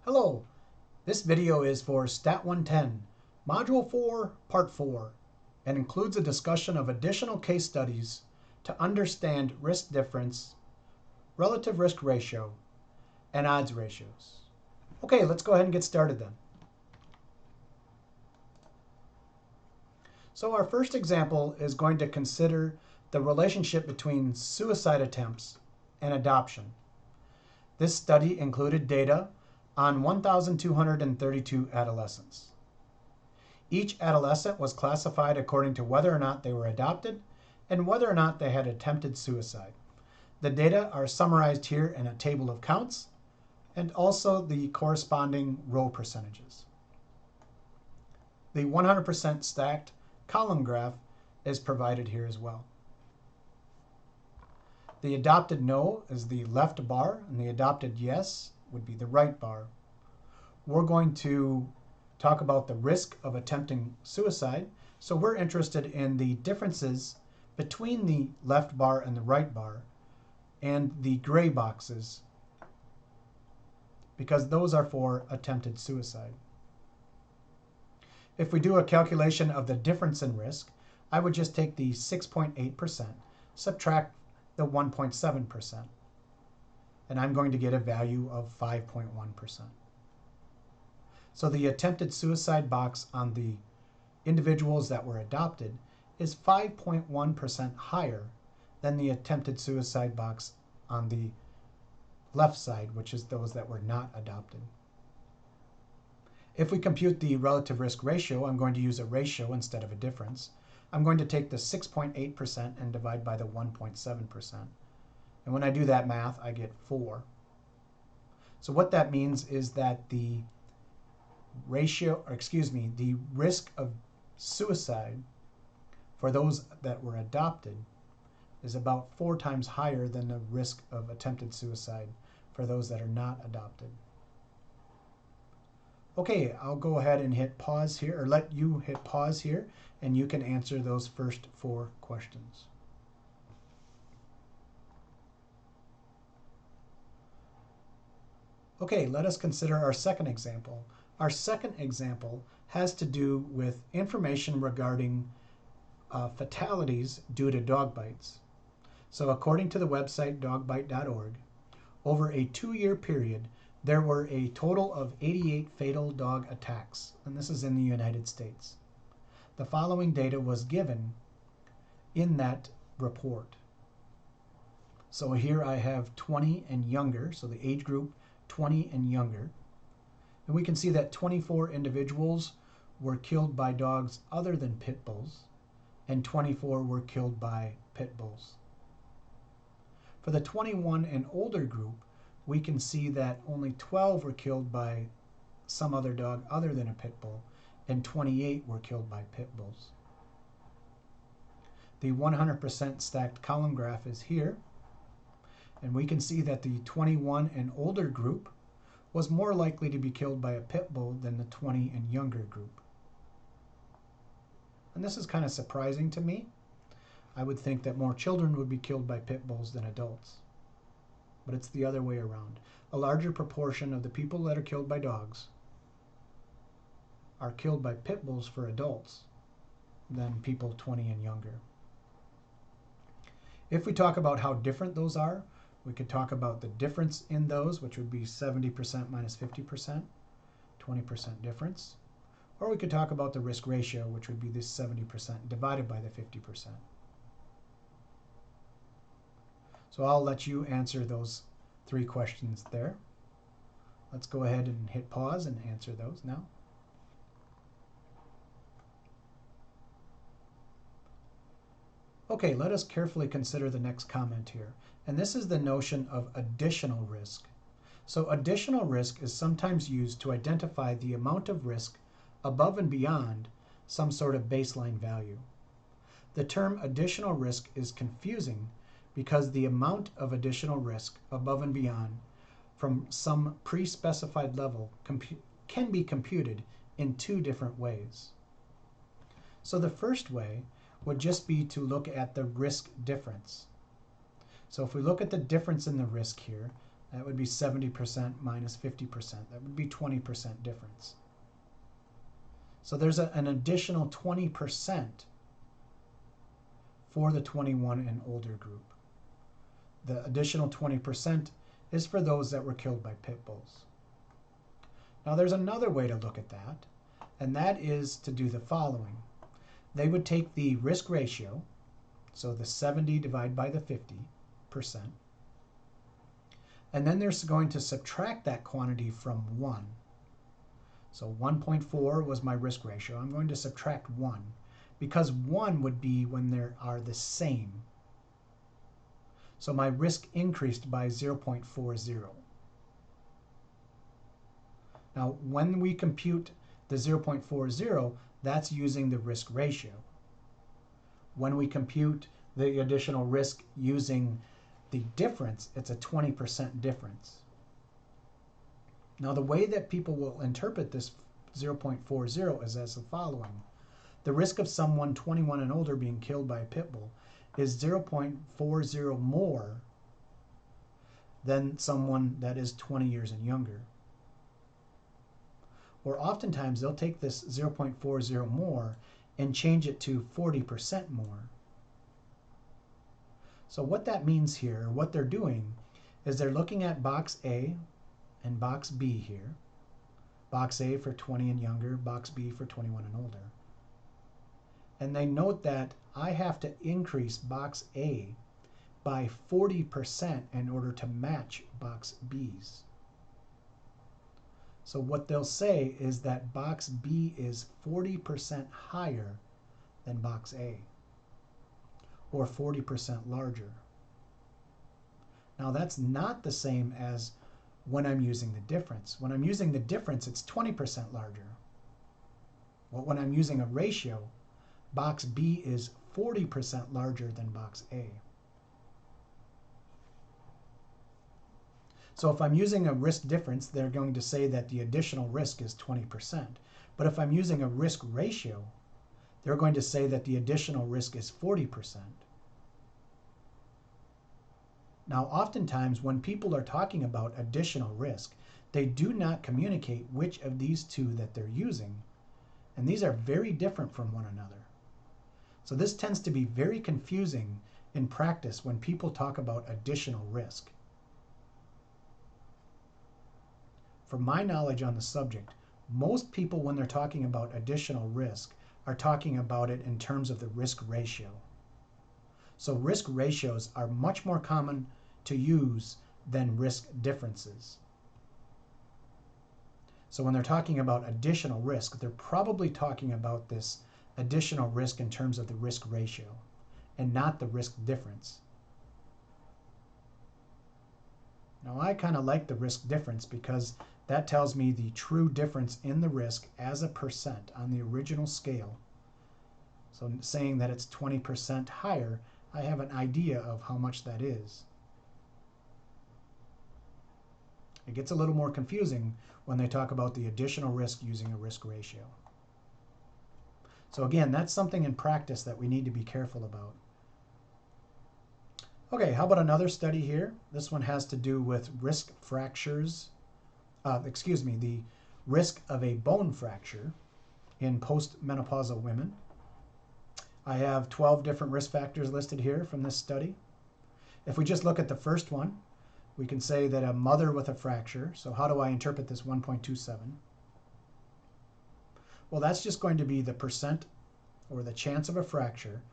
Hello, this video is for Stat 110, Module 4, Part 4, and includes a discussion of additional case studies to understand risk difference, relative risk ratio, and odds ratios. Okay, let's go ahead and get started then. So our first example is going to consider the relationship between suicide attempts and adoption. This study included data on 1,232 adolescents. Each adolescent was classified according to whether or not they were adopted and whether or not they had attempted suicide. The data are summarized here in a table of counts and also the corresponding row percentages. The 100% stacked column graph is provided here as well. The adopted no is the left bar, and the adopted yes would be the right bar. We're going to talk about the risk of attempting suicide, so we're interested in the differences between the left bar and the right bar and the gray boxes, because those are for attempted suicide. If we do a calculation of the difference in risk, I would just take the 6.8%, subtract the 1.7%, and I'm going to get a value of 5.1%. So the attempted suicide box on the individuals that were adopted is 5.1% higher than the attempted suicide box on the left side, which is those that were not adopted. If we compute the relative risk ratio, I'm going to use a ratio instead of a difference. I'm going to take the 6.8% and divide by the 1.7%. And when I do that math, I get 4. So what that means is that the the risk of suicide for those that were adopted is about 4 times higher than the risk of attempted suicide for those that are not adopted. Okay, I'll go ahead and hit pause here, or let you hit pause here, and you can answer those first 4 questions. Okay, let us consider our second example. Our second example has to do with information regarding fatalities due to dog bites. So according to the website dogbite.org, over a 2-year period, there were a total of 88 fatal dog attacks, and this is in the United States. The following data was given in that report. So here I have 20 and younger, so the age group 20 and younger. And we can see that 24 individuals were killed by dogs other than pit bulls, and 24 were killed by pit bulls. For the 21 and older group, we can see that only 12 were killed by some other dog other than a pit bull, and 28 were killed by pit bulls. The 100% stacked column graph is here, and we can see that the 21 and older group was more likely to be killed by a pit bull than the 20 and younger group. And this is kind of surprising to me. I would think that more children would be killed by pit bulls than adults. But it's the other way around. A larger proportion of the people that are killed by dogs are killed by pit bulls for adults than people 20 and younger. If we talk about how different those are, we could talk about the difference in those, which would be 70% minus 50%, 20% difference. Or we could talk about the risk ratio, which would be this 70% divided by the 50%. So I'll let you answer those 3 questions there. Let's go ahead and hit pause and answer those now. Okay, let us carefully consider the next comment here. And this is the notion of additional risk. So additional risk is sometimes used to identify the amount of risk above and beyond some sort of baseline value. The term additional risk is confusing because the amount of additional risk above and beyond from some pre-specified level can be computed in 2 different ways. So the first way would just be to look at the risk difference. So if we look at the difference in the risk here, That would be 70% minus 50%. That would be 20% difference. So there's an additional 20% for the 21 and older group. The additional 20% is for those that were killed by pit bulls. Now there's another way to look at that, and that is to do the following. They would take the risk ratio, so the 70 divided by the 50%, and then they're going to subtract that quantity from 1. So 1.4 was my risk ratio. I'm going to subtract 1, because 1 would be when they are the same. So my risk increased by 0.40. Now, when we compute the 0.40, that's using the risk ratio. When we compute the additional risk using the difference, it's a 20% difference. Now, the way that people will interpret this 0.40 is as the following. The risk of someone 21 and older being killed by a pit bull is 0.40 more than someone that is 20 years and younger. Or oftentimes they'll take this 0.40 more and change it to 40% more. So what that means here, what they're doing, is they're looking at box A and box B here. Box A for 20 and younger, box B for 21 and older. And they note that I have to increase box A by 40% in order to match box B's. So what they'll say is that box B is 40% higher than box A, or 40% larger. Now that's not the same as when I'm using the difference. When I'm using the difference, it's 20% larger. Well, when I'm using a ratio, box B is 40% larger than box A. So if I'm using a risk difference, they're going to say that the additional risk is 20%. But if I'm using a risk ratio, they're going to say that the additional risk is 40%. Now, oftentimes when people are talking about additional risk, they do not communicate which of these two that they're using. And these are very different from one another. So this tends to be very confusing in practice when people talk about additional risk. From my knowledge on the subject, most people, when they're talking about additional risk, are talking about it in terms of the risk ratio. So risk ratios are much more common to use than risk differences. So when they're talking about additional risk, they're probably talking about this additional risk in terms of the risk ratio and not the risk difference. Now I kind of like the risk difference because that tells me the true difference in the risk as a percent on the original scale. So saying that it's 20% higher, I have an idea of how much that is. It gets a little more confusing when they talk about the additional risk using a risk ratio. So again, that's something in practice that we need to be careful about. Okay, how about another study here? This one has to do with risk fractures. The risk of a bone fracture in post-menopausal women. I have 12 different risk factors listed here from this study. If we just look at the first one, we can say that a mother with a fracture. So how do I interpret this 1.27? Well, that's just going to be the percent or the chance of a fracture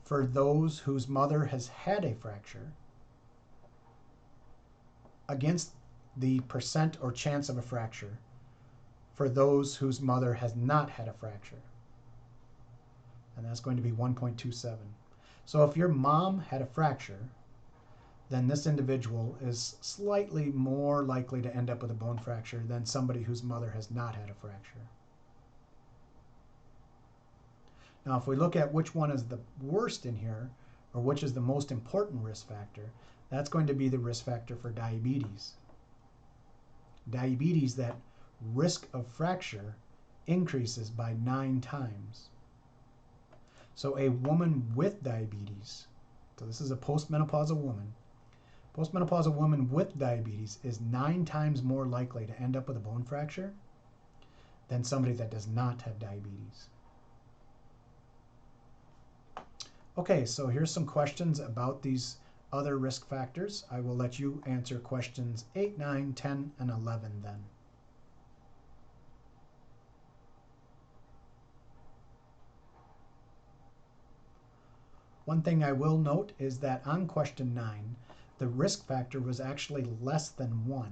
for those whose mother has had a fracture against the percent or chance of a fracture for those whose mother has not had a fracture. And that's going to be 1.27. So if your mom had a fracture, then this individual is slightly more likely to end up with a bone fracture than somebody whose mother has not had a fracture. Now, if we look at which one is the worst in here, or which is the most important risk factor, that's going to be the risk factor for diabetes. Diabetes, that risk of fracture increases by 9 times. So a woman with diabetes, so this is a postmenopausal woman, Postmenopausal woman with diabetes is 9 times more likely to end up with a bone fracture than somebody that does not have diabetes. Okay, so here's some questions about these other risk factors. I will let you answer questions 8, 9, 10, and 11 then. One thing I will note is that on question 9, the risk factor was actually less than 1.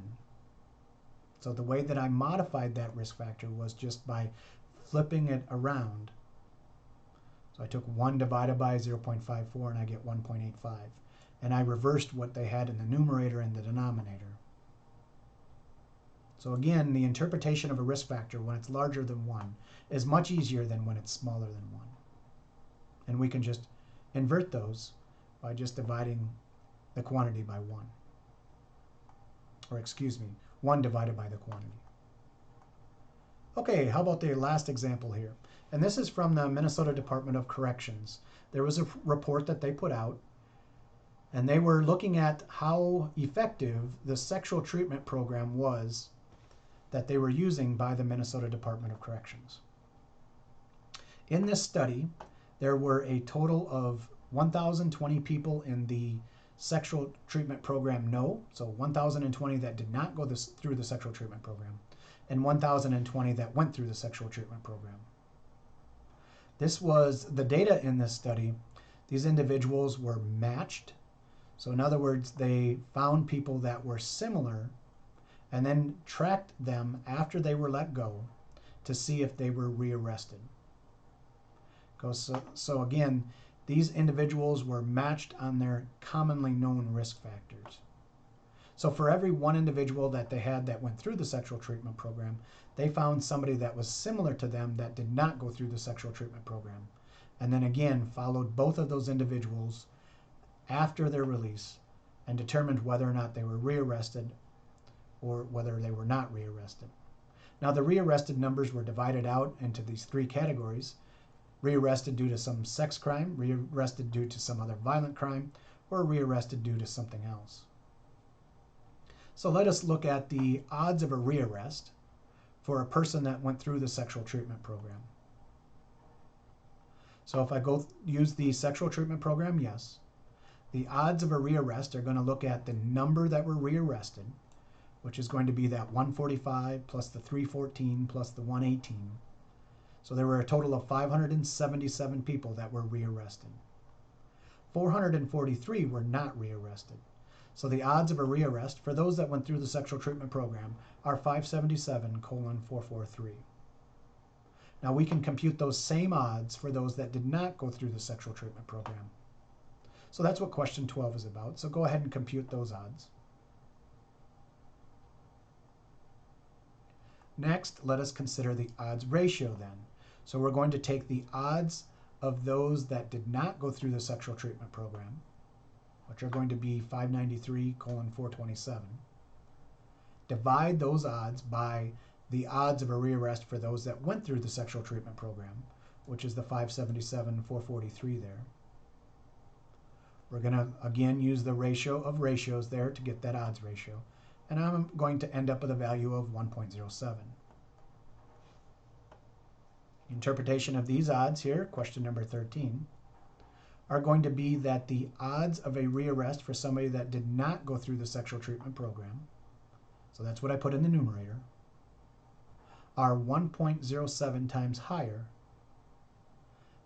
So the way that I modified that risk factor was just by flipping it around. So I took 1 divided by 0.54 and I get 1.85. And I reversed what they had in the numerator and the denominator. So again, the interpretation of a risk factor when it's larger than 1 is much easier than when it's smaller than 1. And we can just invert those by just dividing the quantity by 1. Or excuse me, 1 divided by the quantity. Okay, how about the last example here? And this is from the Minnesota Department of Corrections. There was a report that they put out, and they were looking at how effective the sexual treatment program was that they were using by the Minnesota Department of Corrections. In this study, there were a total of 1,020 people in the sexual treatment program so 1,020 that did not go through the sexual treatment program, and 1,020 that went through the sexual treatment program. This was the data in this study. These individuals were matched. So in other words, they found people that were similar and then tracked them after they were let go to see if they were rearrested. So again, these individuals were matched on their commonly known risk factors. So for every one individual that they had that went through the sexual treatment program, they found somebody that was similar to them that did not go through the sexual treatment program. And then again, followed both of those individuals after their release and determined whether or not they were rearrested or whether they were not rearrested. Now the rearrested numbers were divided out into these 3 categories: rearrested due to some sex crime, rearrested due to some other violent crime, or rearrested due to something else. So let us look at the odds of a rearrest for a person that went through the sexual treatment program. So if I use the sexual treatment program, yes, the odds of a rearrest are going to look at the number that were rearrested, which is going to be that 145 plus the 314 plus the 118. So there were a total of 577 people that were rearrested. 443 were not rearrested. So the odds of a rearrest for those that went through the sexual treatment program are 577:443. Now we can compute those same odds for those that did not go through the sexual treatment program. So that's what question 12 is about. So go ahead and compute those odds. Next, let us consider the odds ratio then. So we're going to take the odds of those that did not go through the sexual treatment program, which are going to be 593:427. Divide those odds by the odds of a rearrest for those that went through the sexual treatment program, which is the 577:443 there. We're going to again use the ratio of ratios there to get that odds ratio, and I'm going to end up with a value of 1.07. Interpretation of these odds here, question number 13, are going to be that the odds of a rearrest for somebody that did not go through the sexual treatment program, so that's what I put in the numerator, are 1.07 times higher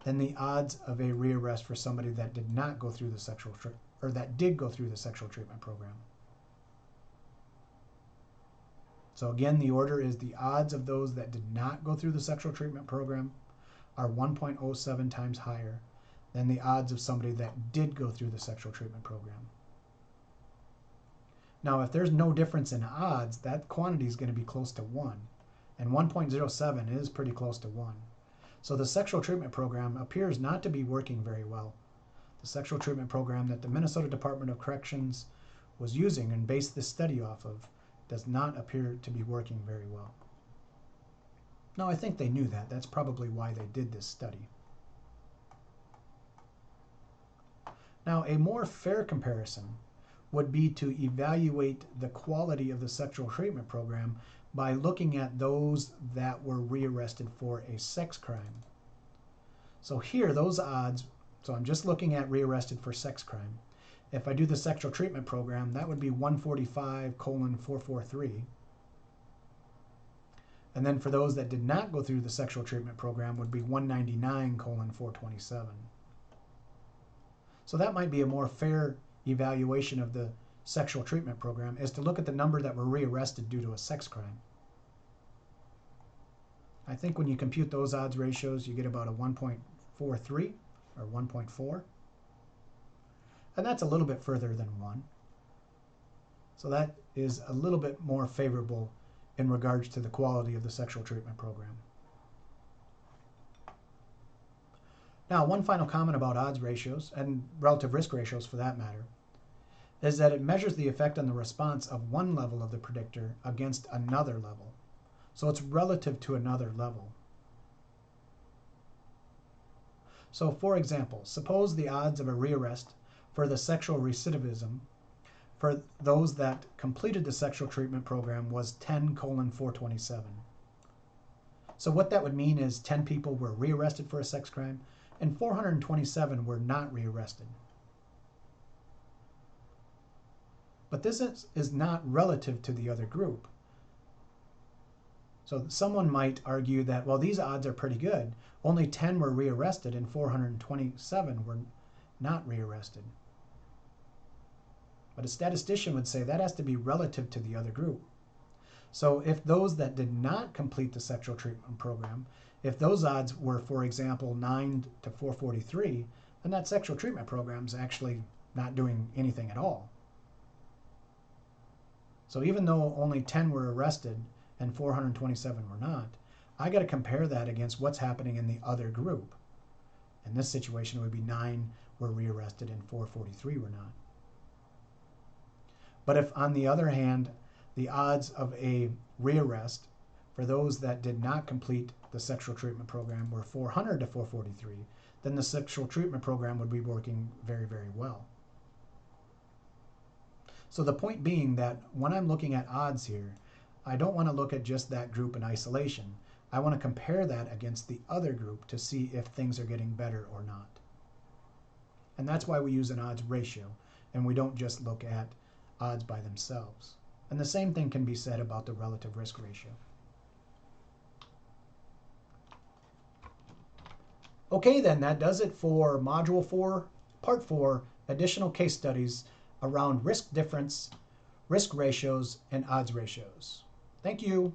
than the odds of a rearrest for somebody that did not go through the sexual that did go through the sexual treatment program. So again, the order is the odds of those that did not go through the sexual treatment program are 1.07 times higher than the odds of somebody that did go through the sexual treatment program. Now, if there's no difference in odds, that quantity is going to be close to 1, and 1.07 is pretty close to 1. So the sexual treatment program appears not to be working very well. The sexual treatment program that the Minnesota Department of Corrections was using and based this study off of does not appear to be working very well. Now, I think they knew that. That's probably why they did this study. Now, a more fair comparison would be to evaluate the quality of the sexual treatment program by looking at those that were rearrested for a sex crime. So here, those odds, so I'm just looking at rearrested for sex crime. If I do the sexual treatment program, that would be 145:443. And then for those that did not go through the sexual treatment program would be 199:427. So that might be a more fair evaluation of the sexual treatment program, is to look at the number that were rearrested due to a sex crime. I think when you compute those odds ratios, you get about a 1.43 or 1.4. And that's a little bit further than 1. So that is a little bit more favorable in regards to the quality of the sexual treatment program. Now, one final comment about odds ratios, and relative risk ratios for that matter, is that it measures the effect on the response of one level of the predictor against another level. So it's relative to another level. So for example, suppose the odds of a rearrest for the sexual recidivism for those that completed the sexual treatment program was 10:427. So what that would mean is 10 people were rearrested for a sex crime and 427 were not rearrested. But this is not relative to the other group. So someone might argue that, well, these odds are pretty good. Only 10 were rearrested and 427 were not rearrested. But a statistician would say that has to be relative to the other group. So if those that did not complete the sexual treatment program, if those odds were, for example, 9:443, then that sexual treatment program is actually not doing anything at all. So even though only 10 were arrested and 427 were not, I got to compare that against what's happening in the other group. In this situation, it would be 9 were rearrested and 443 were not. But if, on the other hand, the odds of a rearrest for those that did not complete the sexual treatment program were 400:443, then the sexual treatment program would be working very, very well. So the point being that when I'm looking at odds here, I don't want to look at just that group in isolation. I want to compare that against the other group to see if things are getting better or not. And that's why we use an odds ratio, and we don't just look at odds by themselves. And the same thing can be said about the relative risk ratio. Okay, then that does it for Module 4, Part 4, additional case studies around risk difference, risk ratios, and odds ratios. Thank you.